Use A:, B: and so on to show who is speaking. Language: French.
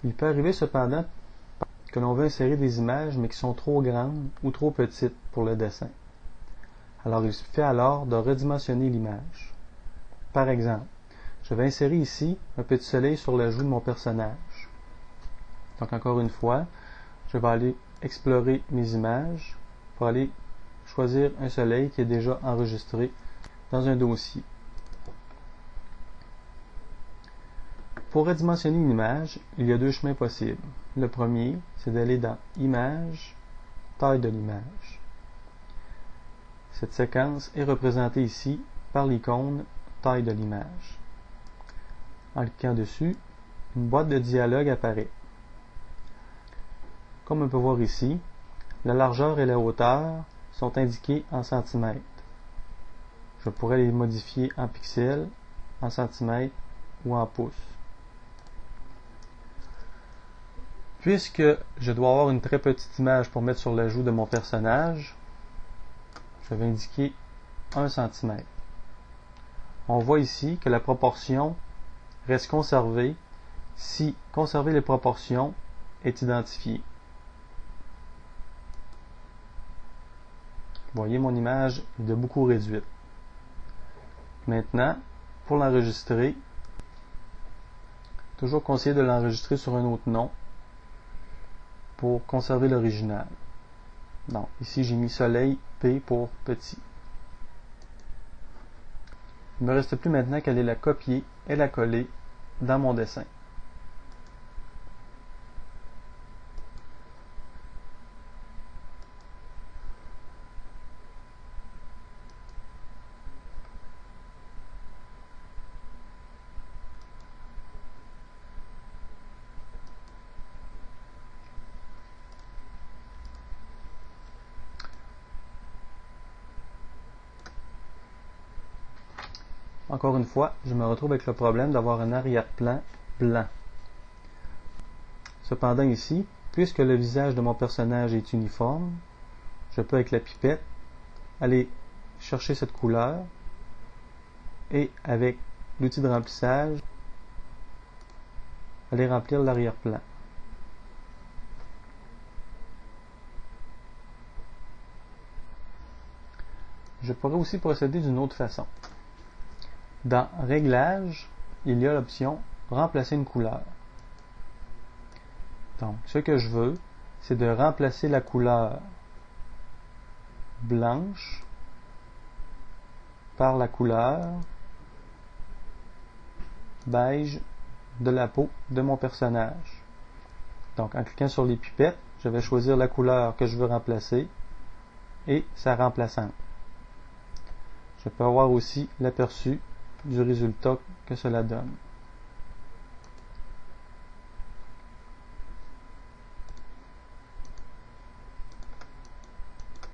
A: Il peut arriver cependant que l'on veut insérer des images mais qui sont trop grandes ou trop petites pour le dessin. Alors il suffit alors de redimensionner l'image. Par exemple, je vais insérer ici un petit soleil sur la joue de mon personnage. Donc encore une fois, je vais aller explorer mes images pour aller choisir un soleil qui est déjà enregistré dans un dossier. Pour redimensionner une image, il y a deux chemins possibles. Le premier, c'est d'aller dans Images, Taille de l'image. Cette séquence est représentée ici par l'icône Taille de l'image. En cliquant dessus, une boîte de dialogue apparaît. Comme on peut voir ici, la largeur et la hauteur sont indiquées en centimètres. Je pourrais les modifier en pixels, en centimètres ou en pouces. Puisque je dois avoir une très petite image pour mettre sur la joue de mon personnage, je vais indiquer 1 cm. On voit ici que la proportion reste conservée si conserver les proportions est identifié. Vous voyez, mon image est de beaucoup réduite. Maintenant, pour l'enregistrer, toujours conseillé de l'enregistrer sur un autre nom pour conserver l'original. Donc, ici j'ai mis Soleil P pour petit. Il ne me reste plus maintenant qu'à aller la copier et la coller dans mon dessin. Encore une fois, je me retrouve avec le problème d'avoir un arrière-plan blanc. Cependant ici, puisque le visage de mon personnage est uniforme, je peux avec la pipette aller chercher cette couleur et avec l'outil de remplissage, aller remplir l'arrière-plan. Je pourrais aussi procéder d'une autre façon. Dans Réglages, il y a l'option Remplacer une couleur. Donc, ce que je veux, c'est de remplacer la couleur blanche par la couleur beige de la peau de mon personnage. Donc, en cliquant sur les pipettes, je vais choisir la couleur que je veux remplacer et sa remplaçante. Je peux avoir aussi l'aperçu du résultat que cela donne.